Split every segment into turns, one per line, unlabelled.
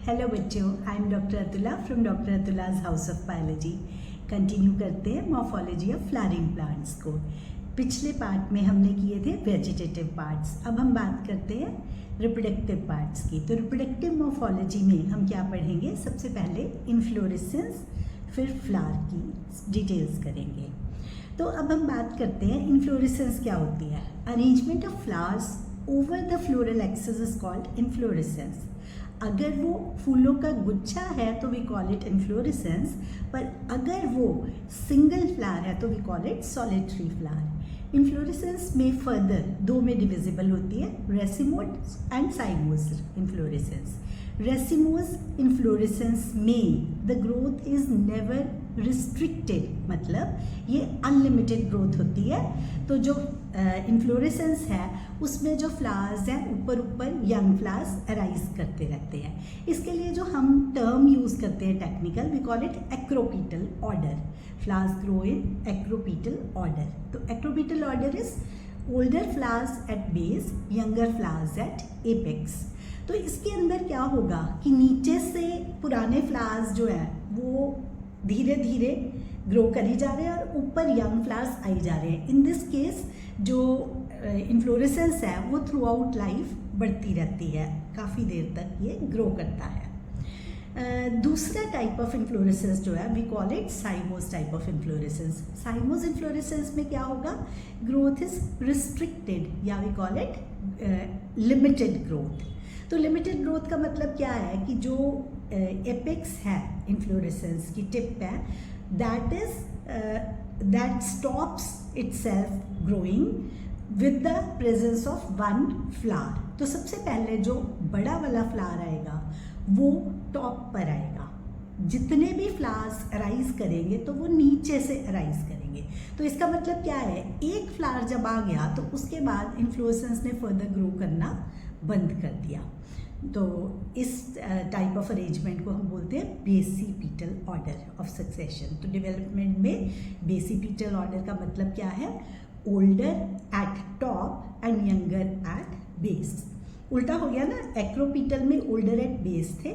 Hello बच्चों, I am doctor Atula from doctor Atula's house of biology. Continue करते हैं morphology of flowering plants को। पिछले पार्ट में हमने किए थे वेजिटेटिव पार्ट्स, अब हम बात करते हैं रिप्रोडक्टिव पार्ट्स की। तो रिप्रोडक्टिव मॉर्फोलॉजी में हम क्या पढ़ेंगे? सबसे पहले इन्फ्लोरेसेंस, फिर फ्लावर की डिटेल्स करेंगे। तो अब हम बात करते हैं इन्फ्लोरेसेंस क्या होती है। Arrangement of flowers over the floral axis is called inflorescence. अगर वो फूलों का गुच्छा है तो वी कॉल इट इन्फ्लोरेसेंस, पर अगर वो सिंगल फ्लावर है तो we call it solitary flower. Inflorescence में फर्दर दो में डिविजिबल होती है, racemose and cymose inflorescence. Racemose inflorescence में the growth is never restricted, मतलब ये अनलिमिटेड ग्रोथ होती है। तो जो इन्फ्लोरेसेंस है उसमें जो फ्लावर्स हैं ऊपर ऊपर यंग फ्लावर्स अराइज करते रहते हैं। इसके लिए जो हम टर्म यूज़ करते हैं technical, we call it acropetal order. Flowers grow in acropetal order. तो acropetal order is older flowers at base, younger flowers at apex. तो इसके अंदर क्या होगा कि नीचे से पुराने फ्लावर्स जो है वो धीरे धीरे ग्रो करी जा रहे हैं और ऊपर यंग फ्लावर्स आई जा रहे हैं। इन दिस केस जो इन्फ्लोरेसेंस है वो थ्रू आउट लाइफ बढ़ती रहती है, काफ़ी देर तक ये ग्रो करता है। दूसरा टाइप ऑफ इन्फ्लोरेसेंस जो है we call it cymose type of inflorescence. Cymose inflorescence में क्या होगा? ग्रोथ इज रिस्ट्रिक्टेड या we call it limited growth. तो लिमिटेड ग्रोथ का मतलब क्या है कि जो एपेक्स है इन्फ्लोरेसेंस की टिप है, that stops itself growing with the presence of one flower। तो सबसे पहले जो बड़ा वाला फ्लावर आएगा वो टॉप पर आएगा। जितने भी फ्लावर्स अराइज करेंगे तो वो नीचे से अराइज करेंगे। तो इसका मतलब क्या है? एक फ्लावर जब आ गया तो उसके बाद इन्फ्लोरेसेंस ने फर्दर ग्रो करना बंद कर दिया। तो इस टाइप ऑफ अरेंजमेंट को हम बोलते हैं बेसिपीटल ऑर्डर ऑफ सक्सेशन। तो डेवलपमेंट में बेसिपीटल ऑर्डर का मतलब क्या है? Older at top and younger at base. उल्टा हो गया ना, एक्रोपीटल में ओल्डर एट बेस थे,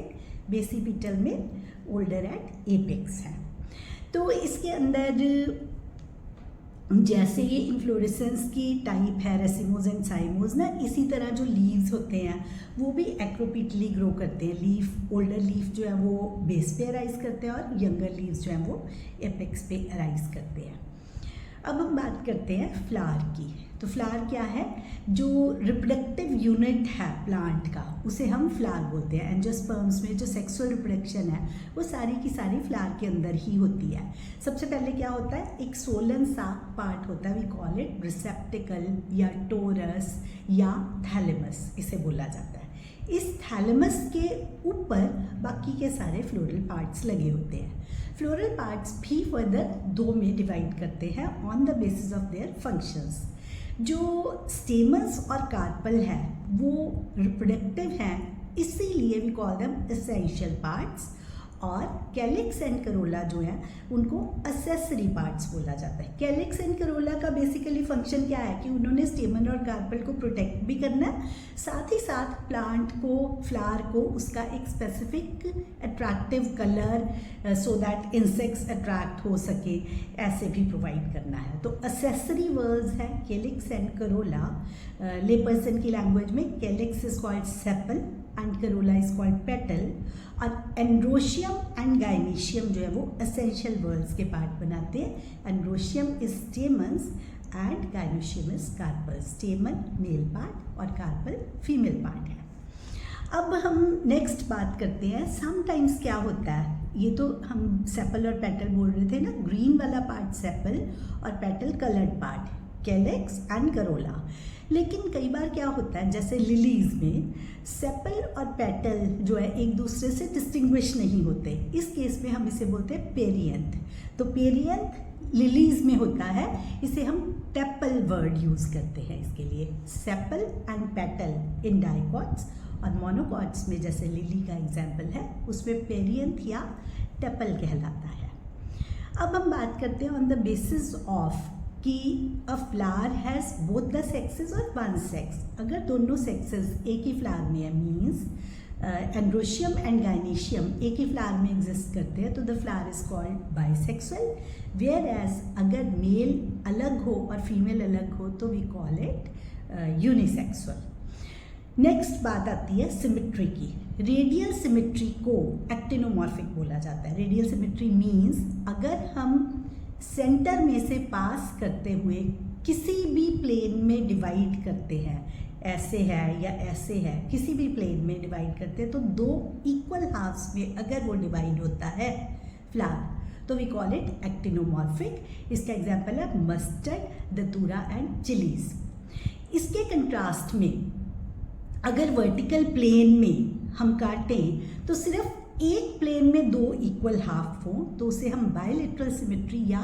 बेसिपीटल में ओल्डर एट एपेक्स है। तो इसके अंदर जैसे ये इन्फ्लोरेसेंस की टाइप है रेसिमोज एंड साइमोज ना, इसी तरह जो लीव्स होते हैं वो भी एक्रोपीटली ग्रो करते हैं। लीफ, ओल्डर लीफ जो है वो बेस पे अराइज करते हैं और यंगर लीव्स जो हैं वो एपेक्स पे अराइज करते हैं। अब हम बात करते हैं फ्लावर की। तो फ्लावर क्या है? जो रिप्रोडक्टिव यूनिट है प्लांट का उसे हम फ्लावर बोलते हैं। एंजियोस्पर्म्स में जो सेक्सुअल रिप्रोडक्शन है वो सारी की सारी फ्लावर के अंदर ही होती है। सबसे पहले क्या होता है? एक सोलन सा पार्ट होता है, वी कॉल इट रिसेप्टिकल या टोरस या थैलेमस इसे बोला जाता है। इस थैलेमस के ऊपर बाकी के सारे फ्लोरल पार्ट्स लगे होते हैं। फ्लोरल पार्ट्स भी फर्दर दो में डिवाइड करते हैं on the basis of their functions. जो स्टेमन्स और कार्पल है वो रिप्रोडक्टिव हैं, इसीलिए we call them essential parts, और कैलिक्स एंड करोला जो है उनको असेसरी पार्ट्स बोला जाता है। कैलिक्स एंड करोला का बेसिकली फंक्शन क्या है कि उन्होंने स्टेमन और कार्पल को प्रोटेक्ट भी करना है, साथ ही साथ प्लांट को, फ्लावर को उसका एक specific attractive colour so that insects attract हो सके, ऐसे भी प्रोवाइड करना है। तो असेसरी वर्ड्स है calyx and corolla. Lay person की लैंग्वेज में calyx is called sepal and corolla is called petal, और एंड्रोशियम एंड गाइनीशियम जो है वो एसेंशियल वर्ड्स के पार्ट बनाते हैं। Androecium is stamens and gynoecium is carpel. Stamen male part और कार्पल फीमेल पार्ट है। अब हम नेक्स्ट बात करते हैं समटाइम्स क्या होता है। ये तो हम सेपल और पेटल बोल रहे थे ना, ग्रीन वाला पार्ट सेपल और petal coloured part calyx and Corolla. लेकिन कई बार क्या होता है, जैसे लिलीज में सेपल और पेटल जो है एक दूसरे से डिस्टिंग्विश नहीं होते। इस केस में हम इसे बोलते हैं पेरियंथ। तो पेरियंथ लिलीज में होता है, इसे हम टेपल वर्ड यूज़ करते हैं इसके लिए। Sepal and petal in dicots और मोनोकॉट्स में, जैसे लिली का एग्जाम्पल है, उसमें पेरियंथ या टेपल कहलाता है। अब हम बात करते हैं ऑन द बेसिस ऑफ कि अ flower has both the sexes और वन सेक्स। अगर दोनों सेक्सेस एक ही फ्लावर में है मीन्स एंड्रोशियम एंड गाइनीशियम एक ही फ्लावर में एग्जिस्ट करते हैं, तो the flower is called bisexual, whereas अगर मेल अलग हो और फीमेल अलग हो तो we call it unisexual. Next बात आती है सिमेट्री की। रेडियल सिमेट्री को एक्टिनोमॉर्फिक बोला जाता है। रेडियल सिमेट्री मीन्स अगर हम सेंटर में से पास करते हुए किसी भी प्लेन में डिवाइड करते हैं, ऐसे है या ऐसे है, किसी भी प्लेन में डिवाइड करते हैं, तो दो इक्वल हाफ्स में अगर वो डिवाइड होता है फ्लावर तो वी कॉल इट एक्टिनोमॉर्फिक। इसका एग्जांपल है मस्टर्ड, दतूरा एंड चिलीज। इसके कंट्रास्ट में अगर वर्टिकल प्लेन में हम काटें तो सिर्फ एक प्लेन में दो इक्वल हाफ हों तो उसे हम बायलेटरल सिमेट्री या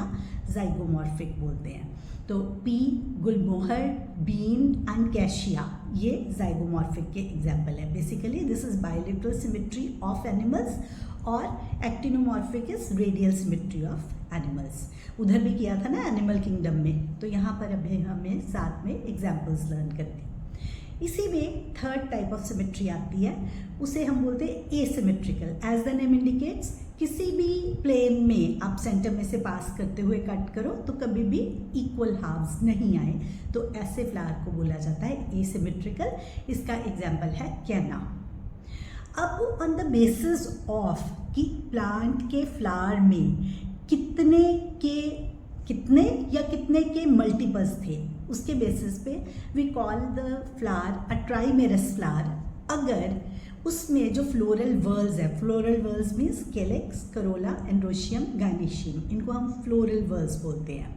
जाइगोमॉर्फिक बोलते हैं। तो pea, gulmohar, bean and cassia ये जाइगोमॉर्फिक के एग्जाम्पल है। Basically this is bilateral symmetry of animals और actinomorphic is radial symmetry of animals. उधर भी किया था ना एनिमल किंगडम में, तो यहाँ पर अभी हमें साथ में एग्जाम्पल्स लर्न करते हैं। इसी में थर्ड टाइप ऑफ सिमेट्री आती है, उसे हम बोलते हैं asymmetrical. As the name indicates, किसी भी प्लेन में आप सेंटर में से पास करते हुए कट करो तो कभी भी इक्वल हाफ्स नहीं आए, तो ऐसे फ्लावर को बोला जाता है एसिमेट्रिकल। इसका एग्जाम्पल है कैना। अब ऑन द बेसिस ऑफ कि प्लांट के फ्लावर में कितने के मल्टीपल्स थे, उसके बेसिस पे we call the flower a trimerous flower. अगर उसमें जो फ्लोरल वर्ल्स है, floral whorls means calyx, corolla, androecium, gynoecium, इनको हम फ्लोरल वर्ल्स बोलते हैं।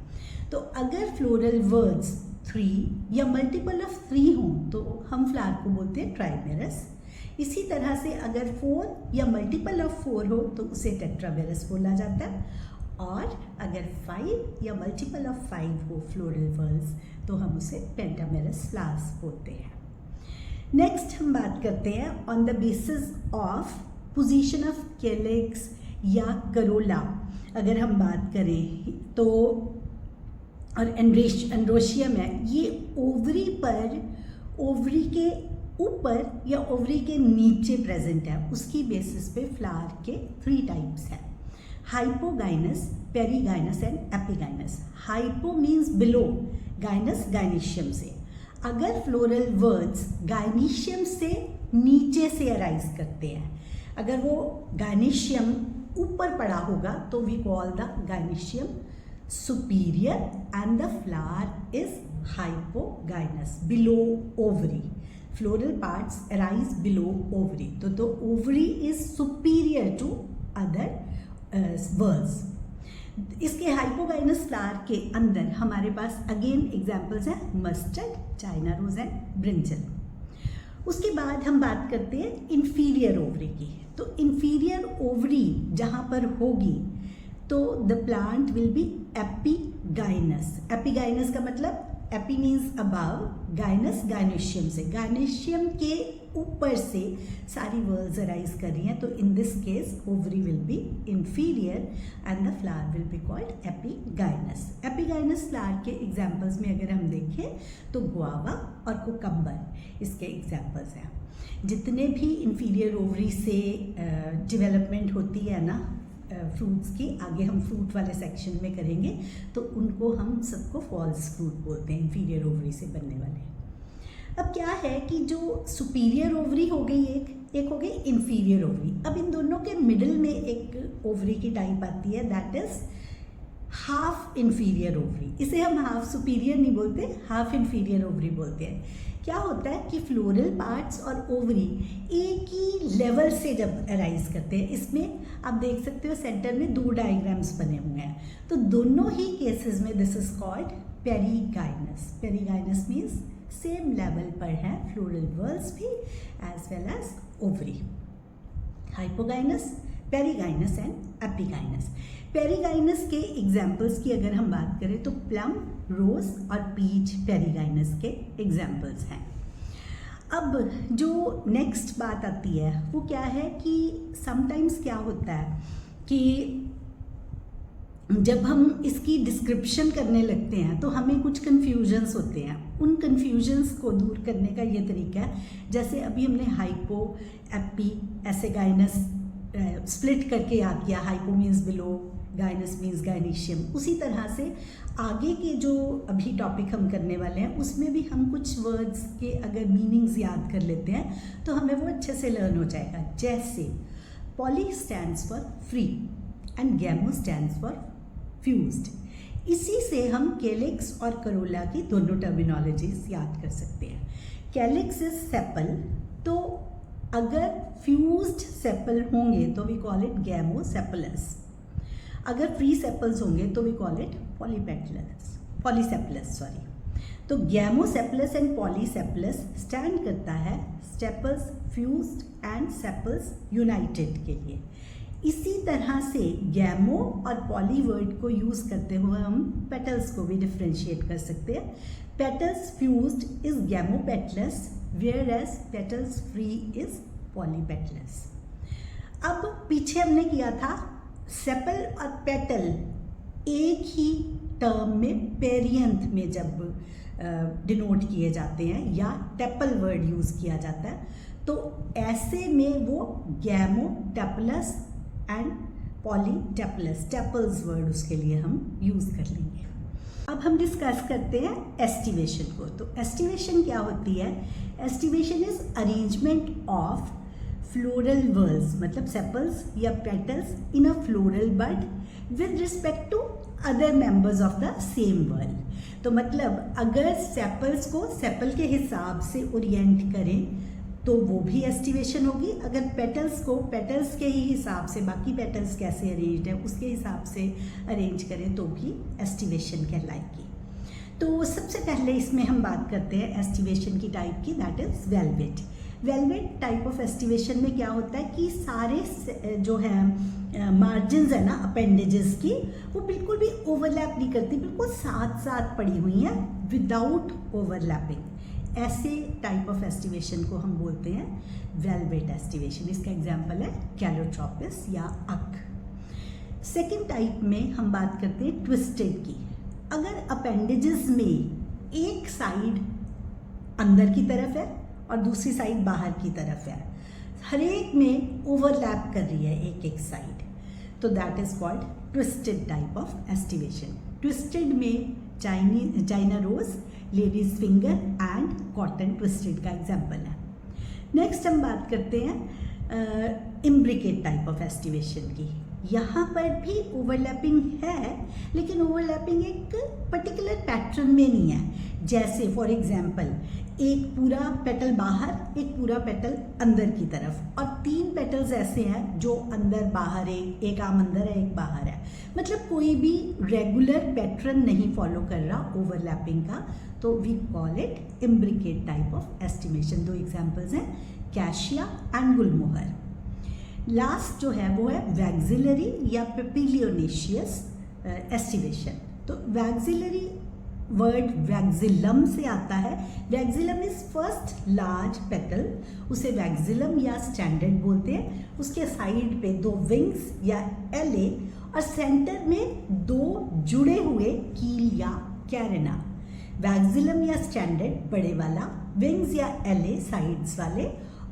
तो अगर फ्लोरल वर्ल्स 3 या मल्टीपल ऑफ 3 हों तो हम फ्लावर को बोलते हैं ट्राइमेरस। इसी तरह से अगर 4 या मल्टीपल ऑफ 4 हो तो उसे टेट्रामेरस बोला जाता है, और अगर 5 या मल्टीपल ऑफ 5 हो फ्लोरल वर्ल्स तो हम उसे पेंटामेरस फ्लावर्स बोलते हैं। नेक्स्ट हम बात करते हैं on the basis of position of calyx या करोला। अगर हम बात करें तो और एंड्रोशियम है, ये ओवरी पर, ओवरी के ऊपर या ओवरी के नीचे प्रेजेंट है, उसकी बेसिस पे फ्लावर के 3 टाइप्स हैं, hypogynous, perigynous and epigynous. Hypo means below, gynous gynoecium से। अगर फ्लोरल वर्ड्स गाइनीशियम से नीचे से अराइज करते हैं, अगर वो गाइनीशियम ऊपर पड़ा होगा तो we call the gynoecium superior and the flower is hypogynous, below ovary. Floral parts arise below ovary, तो ovary is superior to other whorls. इसके हाइपोगाइनस फ्लावर के अंदर हमारे पास अगेन एग्जाम्पल्स हैं mustard, China rose and brinjal. उसके बाद हम बात करते हैं इंफीरियर ओवरी की। तो इंफीरियर ओवरी जहाँ पर होगी तो the plant will be epigynous. Epigynous का मतलब एपी मीन्स अबव, गाइनस गाइनीशियम से, गाइनीशियम के ऊपर से सारी वर्ल्स अराइज कर रही हैं, तो in this case ovary will be inferior and the flower will be called epigynous. Epigynous flower के एग्जाम्पल्स में अगर हम देखें तो गुआवा और कुकम्बर इसके एग्जाम्पल्स हैं। जितने भी इंफीरियर ओवरी से डेवलपमेंट होती है ना फ्रूट्स की, आगे हम फ्रूट वाले सेक्शन में करेंगे, तो उनको हम सबको फॉल्स फ्रूट बोलते हैं, इंफीरियर ओवरी से बनने वाले। अब क्या है कि जो सुपीरियर ओवरी हो गई एक हो गई इंफीरियर ओवरी। अब इन दोनों के मिडिल में एक ओवरी की टाइप आती है, that is half inferior ovary. इसे हम हाफ सुपीरियर नहीं बोलते, हाफ इंफीरियर ओवरी बोलते हैं। क्या होता है कि फ्लोरल पार्ट्स और ओवरी एक ही लेवल से जब अराइज करते हैं, इसमें आप देख सकते हो सेंटर में 2 डायग्राम्स बने हुए हैं, तो दोनों ही केसेस में this is called perigynous. Perigynous means same level पर है फ्लोरल वर्ल्स भी as well as ovary. Hypogynous, perigynous and epigynous. Perigynous के एग्जाम्पल्स की अगर हम बात करें तो प्लम, रोज और पीच पेरीगाइनस के एग्जाम्पल्स हैं। अब जो नेक्स्ट बात आती है वो क्या है कि समटाइम्स क्या होता है कि जब हम इसकी डिस्क्रिप्शन करने लगते हैं तो हमें कुछ कन्फ्यूजन्स होते हैं। उन कन्फ्यूजन्स को दूर करने का ये तरीका है, जैसे अभी हमने हाइपो, एपी, ऐसे गाइनस स्प्लिट करके याद किया। Hypo means below, gynous means gynoecium. उसी तरह से आगे के जो अभी टॉपिक हम करने वाले हैं उसमें भी हम कुछ वर्ड्स के अगर मीनिंग्स याद कर लेते हैं तो हमें वो अच्छे से लर्न हो जाएगा। जैसे poly stands for free and गैमो stands for fused. इसी से हम कैलिक्स और करोला की दोनों टर्मिनोलॉजीज याद कर सकते हैं। कैलिक्स इज सेपल, तो अगर फ्यूज्ड सेपल होंगे तो वी कॉल इट गैमोसेपलस। अगर फ्री सेपल्स होंगे तो वी कॉल इट पॉलीसेपलस। तो गैमोसेपलस एंड पॉलीसेपलस स्टैंड करता है sepals fused and sepals United के लिए। इसी तरह से गैमो और पॉली वर्ड को यूज़ करते हुए हम पेटल्स को भी डिफ्रेंशिएट कर सकते हैं। Petals fused is gamopetalous, whereas petals free is polypetalous. अब पीछे हमने किया था सेपल और पेटल एक ही टर्म में पेरियंथ में जब डिनोट किए जाते हैं या टेपल वर्ड यूज़ किया जाता है, तो ऐसे में वो गैमोटेपलस एंड पॉलीटेपलस, टेपल्स वर्ड उसके लिए हम यूज़ कर लेंगे। अब हम डिस्कस करते हैं एस्टिवेशन को। तो एस्टिवेशन क्या होती है? Aestivation is arrangement of floral whorls, मतलब सेपल्स या petals in a floral bud with respect to other members of the same whorl. तो मतलब अगर सेपल्स को सेपल के हिसाब से ओरिएंट करें तो वो भी एस्टिवेशन होगी। अगर पेटल्स को पेटल्स के ही हिसाब से, बाकी पेटल्स कैसे अरेंज्ड है उसके हिसाब से अरेंज करें तो भी एस्टिवेशन कहलाएगी। तो सबसे पहले इसमें हम बात करते हैं एस्टिवेशन की टाइप की, that is velvet. Velvet type of aestivation में क्या होता है कि सारे जो है मार्जिन्स है ना अपेंडेजेस की, वो बिल्कुल भी ओवरलैप नहीं करती, बिल्कुल साथ साथ पड़ी हुई हैं विदाउट ओवरलैपिंग। ऐसे टाइप ऑफ एस्टिवेशन को हम बोलते हैं वेलवेट एस्टिवेशन। इसका एग्जांपल है कैलोट्रोपिस या अक। सेकेंड टाइप में हम बात करते हैं ट्विस्टेड की। अगर अपेंडेजेस में एक साइड अंदर की तरफ है और दूसरी साइड बाहर की तरफ है, हर एक में ओवरलैप कर रही है एक एक साइड, तो that is called twisted type of aestivation. Twisted में China rose, ladies finger and cotton twisted का एग्जाम्पल है। नेक्स्ट हम बात करते हैं इम्ब्रिकेट टाइप ऑफ एस्टिवेशन की। यहाँ पर भी ओवरलैपिंग है, लेकिन ओवरलैपिंग एक पर्टिकुलर पैटर्न में नहीं है। जैसे फॉर एग्जाम्पल एक पूरा पेटल बाहर, एक पूरा पेटल अंदर की तरफ, और तीन पेटल्स ऐसे हैं जो अंदर बाहर है, एक आम अंदर है एक बाहर है, मतलब कोई भी रेगुलर पैटर्न नहीं फॉलो कर रहा ओवरलैपिंग का, तो we call it imbricate type of aestivation. दो एग्जाम्पल्स हैं कैशिया एंड गुलमोहर। लास्ट जो है वो है वैक्सिलरी या पेपिलियोनेशियस एस्टिवेशन। तो वैक्सिलरी वर्ड वैक्सिलम से आता है। Vexillum is first large petal, उसे वैक्सिलम या स्टैंडर्ड बोलते हैं। उसके साइड पे दो विंग्स या एले और सेंटर में दो जुड़े हुए कील या कैरेना। वैक्सिलम या स्टैंडर्ड बड़े वाला, विंग्स या एले साइड्स वाले,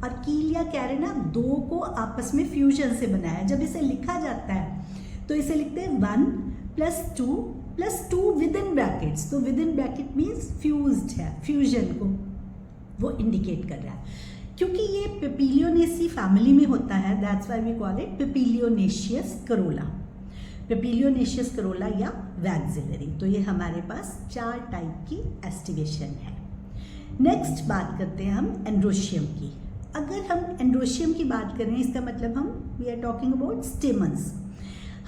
और कील या कैरेना दो को आपस में फ्यूजन से बनाया। जब इसे लिखा जाता है तो इसे लिखते हैं 1+2+2 विद इन ब्रैकेट्स। तो with in bracket means fused है, फ्यूजन को वो इंडिकेट कर रहा है। क्योंकि ये पेपिलियोनेसी फैमिली में होता है, that's why we call it papilionaceous corolla. Papilionaceous corolla या वैक्सिलरी। तो ये हमारे पास 4 टाइप की एस्टिवेशन है। नेक्स्ट बात करते हैं हम एंड्रोशियम की। अगर हम एंड्रोशियम की बात करें, इसका मतलब हम we are talking about stamens.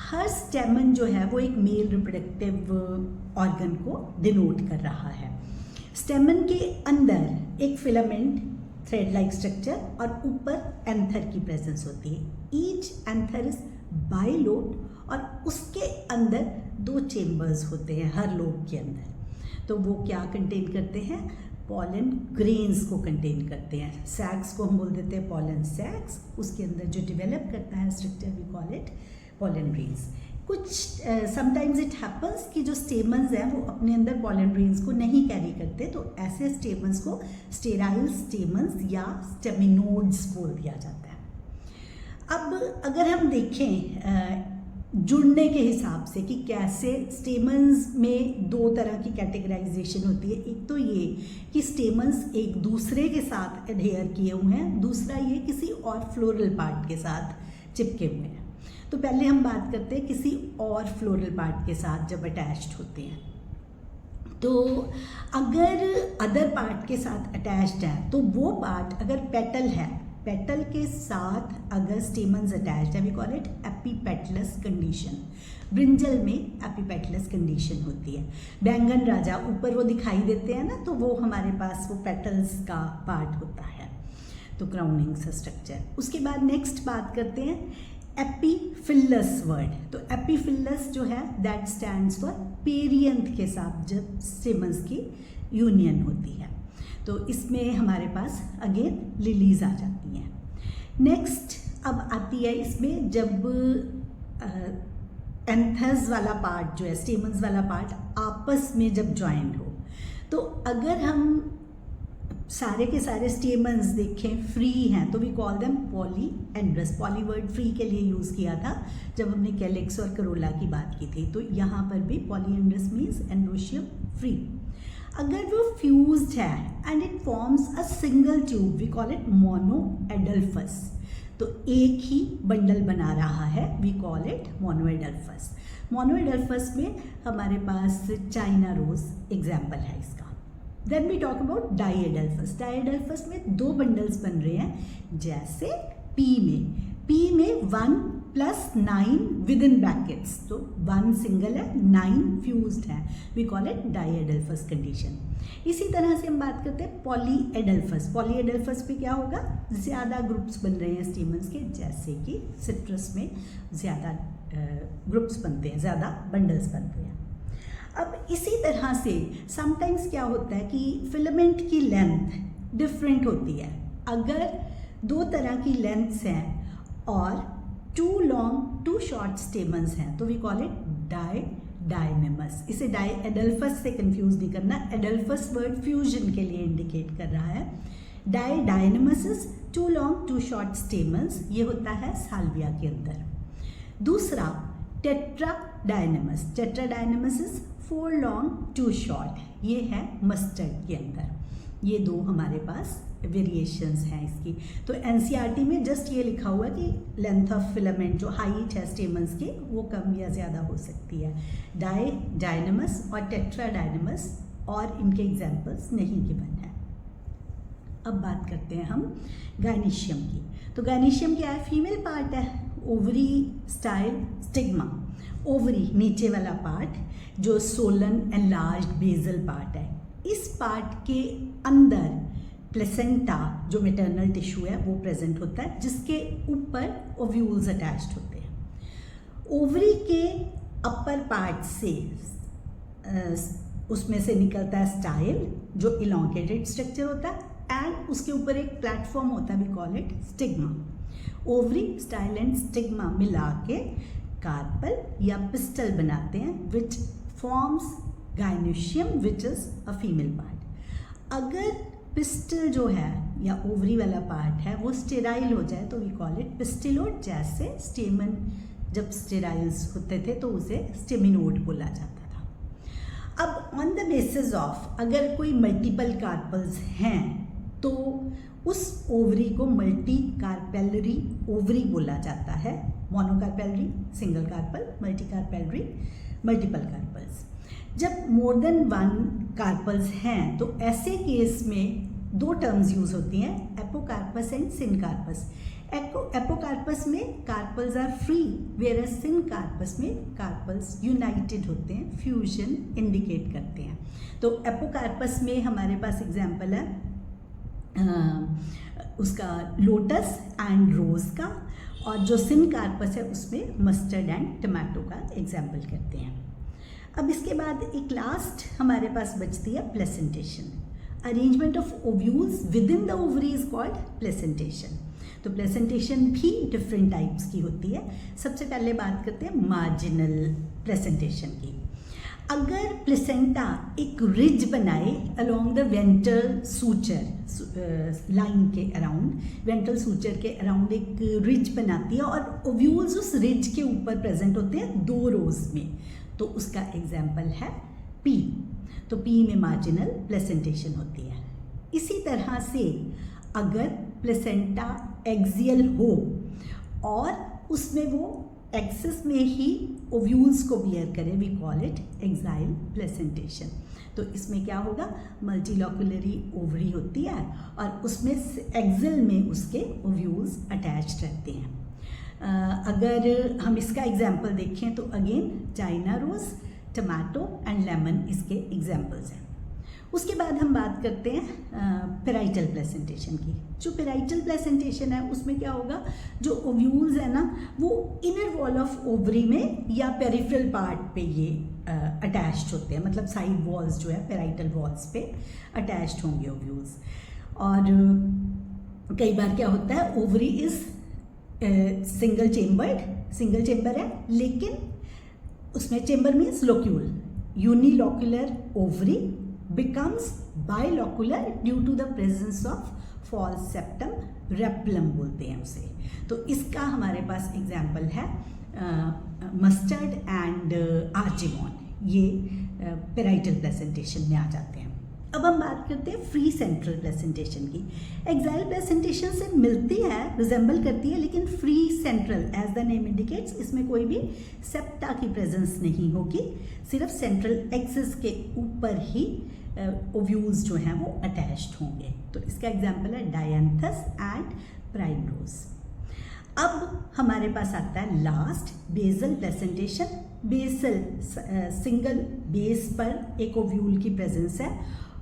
हर स्टेमन जो है वो एक मेल रिप्रोडक्टिव ऑर्गन को डिनोट कर रहा है। स्टेमन के अंदर एक फिलामेंट थ्रेड लाइक स्ट्रक्चर और ऊपर एंथर की प्रेजेंस होती है। ईच एंथर इज बाइलोब और उसके अंदर 2 चेम्बर्स होते हैं हर लोब के अंदर। तो वो क्या कंटेन करते हैं? पॉलन ग्रेन्स को कंटेन करते हैं। सैक्स को हम बोल देते हैं पॉलन सैक्स। उसके अंदर जो डेवलप करता है structure we call it pollen grains. कुछ समटाइम्स इट हैपन्स कि जो स्टेमन्स हैं वो अपने अंदर पॉलन ग्रेन्स को नहीं कैरी करते, तो ऐसे स्टेमन्स को स्टेराइल स्टेमन्स या स्टेमिनोड्स बोल दिया जाता है। अब अगर हम देखें जुड़ने के हिसाब से कि कैसे स्टेमन्स में दो तरह की कैटेगराइजेशन होती है, एक तो ये कि स्टेमन्स एक दूसरे के साथ एडहेयर किए हुए हैं, दूसरा ये किसी और फ्लोरल पार्ट के साथ चिपके हुए हैं। तो पहले हम बात करते हैं किसी और फ्लोरल पार्ट के साथ जब अटैच्ड होते हैं। तो अगर अदर पार्ट के साथ अटैच्ड है तो वो पार्ट अगर पेटल है, पेटल के साथ अगर स्टेमन्स अटैच्ड है, we call it epipetalous condition. Brinjal में एपीपेटलस कंडीशन होती है। बैंगन राजा ऊपर वो दिखाई देते हैं ना, तो वो हमारे पास वो पेटल्स का पार्ट होता है, तो क्राउनिंग सा स्ट्रक्चर। उसके बाद नेक्स्ट बात करते हैं एपीफिलस वर्ड। तो एपीफिलस जो है दैट स्टैंड्स फॉर पेरियंथ के साथ जब स्टेमन्स की यूनियन होती है, तो इसमें हमारे पास अगेन लिलीज आ जाती हैं। नेक्स्ट अब आती है इसमें जब एंथस वाला पार्ट जो है, स्टेमन्स वाला पार्ट आपस में जब ज्वाइन हो, तो अगर हम सारे के सारे स्टेमन्स देखें फ्री हैं तो we call them polyandrous. Poly word free के लिए यूज़ किया था जब हमने कैलिक्स और करोला की बात की थी, तो यहाँ पर भी पॉलीएंड्रस मीन्स एंड्रोशियम फ्री। अगर वो फ्यूज्ड है and it forms a single tube, we call it monadelphous. तो एक ही बंडल बना रहा है, we call it monadelphous. Monadelphous में हमारे पास चाइना रोज एग्जाम्पल है इसका। Then we talk about diadelphous. Diadelphous में दो बंडल्स बन रहे हैं, जैसे पी में 1 + 9 विद इन ब्रैकेट्स, तो 1 सिंगल है, 9 फ्यूज्ड है, वी कॉल इट डाईएडल्फस कंडीशन। इसी तरह से हम बात करते हैं पॉलीएडल्फस। पॉलीएडल्फस पे क्या होगा, ज़्यादा ग्रुप्स बन रहे हैं स्टेमन्स के, जैसे कि सिट्रस में ज़्यादा ग्रुप्स बनते हैं, ज़्यादा बंडल्स बनते हैं। अब इसी तरह से समटाइम्स क्या होता है कि फिलामेंट की लेंथ डिफरेंट होती है। अगर दो तरह की लेंथ्स हैं और 2 लॉन्ग 2 शॉर्ट स्टेमन्स हैं, तो वी कॉल इट डायनेमस। इसे डाईएडल्फस से कंफ्यूज नहीं करना, एडल्फस वर्ड फ्यूजन के लिए इंडिकेट कर रहा है। Dynamos is 2 long 2 short stamens, ये होता है साल्विया के अंदर। दूसरा टेट्राडायनेमस। टेट्राडायनेमस इज 4 लॉन्ग 2 शॉर्ट, ये है मस्टर्ड के अंदर। ये दो हमारे पास वेरिएशंस हैं इसकी। तो एनसीईआरटी में जस्ट ये लिखा हुआ है कि लेंथ ऑफ फिलामेंट जो हाइट है स्टेमन्स की वो कम या ज़्यादा हो सकती है। डायनेमस और टेट्राडायनेमस और इनके एग्जाम्पल्स नहीं गिवन है। अब बात करते हैं हम गायनीशियम की। तो गायनीशियम क्या है, फीमेल पार्ट है, ओवरी स्टाइल स्टिग्मा। ओवरी नीचे वाला पार्ट जो सोलन एनलार्ज्ड बेसल पार्ट है, इस पार्ट के अंदर प्लेसेंटा जो मैटरनल टिश्यू है वो प्रेजेंट होता है, जिसके ऊपर ओव्यूल्स अटैच्ड होते हैं। ओवरी के अपर पार्ट से उसमें से निकलता है स्टाइल जो इलॉन्गेटेड स्ट्रक्चर होता है, एंड उसके ऊपर एक प्लेटफॉर्म होता है, we call it stigma. Ovary style and stigma मिला के कार्पल या पिस्टल बनाते हैं, which forms gynoecium which is a female part. अगर पिस्टल जो है या ओवरी वाला पार्ट है वो स्टेराइल हो जाए तो वी कॉल इट पिस्टिलोड। जैसे स्टेमन जब स्टेराइल्स होते थे तो उसे स्टेमिनोड बोला जाता था। अब ऑन द बेसिस ऑफ अगर कोई मल्टीपल कार्पल्स हैं तो उस ओवरी को मल्टी कार्पेलरी ओवरी बोला जाता है। Monocarpellary single carpel, multicarpellary multiple carpels. जब मोर देन 1 कार्पल्स हैं तो ऐसे केस में 2 टर्म्स यूज होती हैं, एपोकार्पस एंड सिनकार्पस। एपोकार्पस में carpels are free, whereas syncarpous में कार्पल्स यूनाइटेड होते हैं, फ्यूजन इंडिकेट करते हैं। तो एपोकार्पस में हमारे पास एग्जाम्पल है उसका लोटस एंड रोज का, और जो सिनकार्पस है उसमें मस्टर्ड एंड टमाटो का एग्जाम्पल करते हैं। अब इसके बाद एक लास्ट हमारे पास बचती है placentation. Arrangement of ovules with in the ovary is called placentation. तो प्रेजेंटेशन भी डिफरेंट टाइप्स की होती है। सबसे पहले बात करते हैं मार्जिनल प्रेजेंटेशन की। अगर प्लेसेंटा एक रिज बनाए along the ventral suture line के अराउंड, वेंट्रल सूचर के अराउंड एक रिज बनाती है और ओव्यूल्स उस रिज के ऊपर प्रेजेंट होते हैं 2 रोज में, तो उसका एग्जाम्पल है पी। तो पी में मार्जिनल प्लेसेंटेशन होती है। इसी तरह से अगर प्लेसेंटा एक्सियल हो और उसमें वो एक्सिस में ही ओव्यूल्स को बियर करे, we call it axile placentation. तो इसमें क्या होगा, मल्टीलोक्युलरी ओवरी होती है और उसमें एक्सिल में उसके ओव्यूल्स अटैच्ड रहते हैं। अगर हम इसका एग्जाम्पल देखें तो again China rose, tomato and lemon इसके एग्जाम्पल्स हैं। उसके बाद हम बात करते हैं पेराइटल प्लेसेंटेशन की। जो पेराइटल प्लेसेंटेशन है उसमें क्या होगा, जो ओव्यूल्स है ना वो इनर वॉल ऑफ ओवरी में या पेरिफेरल पार्ट पे ये अटैच्ड होते हैं, मतलब साइड वॉल्स जो है पेराइटल वॉल्स पे अटैच्ड होंगे ओव्यूल्स। और कई बार क्या होता है, ओवरी इज सिंगल चेम्बर है, लेकिन उसमें chamber means locule, unilocular ovary becomes bilocular due to the presence of false septum, replum बोलते हैं उसे। तो इसका हमारे पास एग्जाम्पल है मस्टर्ड एंड आर्चिमोन, ये पेराइटल प्लेसेंटेशन में आ जाते हैं। अब हम बात करते हैं फ्री सेंट्रल प्लेसेंटेशन की। एक्साइल प्लेसेंटेशन से मिलती है, रिजेंबल करती है, लेकिन free central as the name indicates, इसमें कोई भी सेप्टा की प्रेजेंस नहीं होगी, सिर्फ सेंट्रल एक्सिस के ऊपर ही ओव्यूल्स जो हैं वो अटैच्ड होंगे। तो इसका एग्जाम्पल है डायंथस एंड प्राइमरोज। अब हमारे पास आता है last basal placentation. Basal single base पर एक ओव्यूल की प्रेजेंस है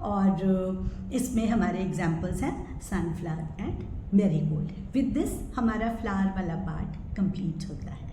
और इसमें हमारे एग्जाम्पल्स हैं sunflower and marigold. With this हमारा फ्लावर वाला पार्ट कंप्लीट होता है।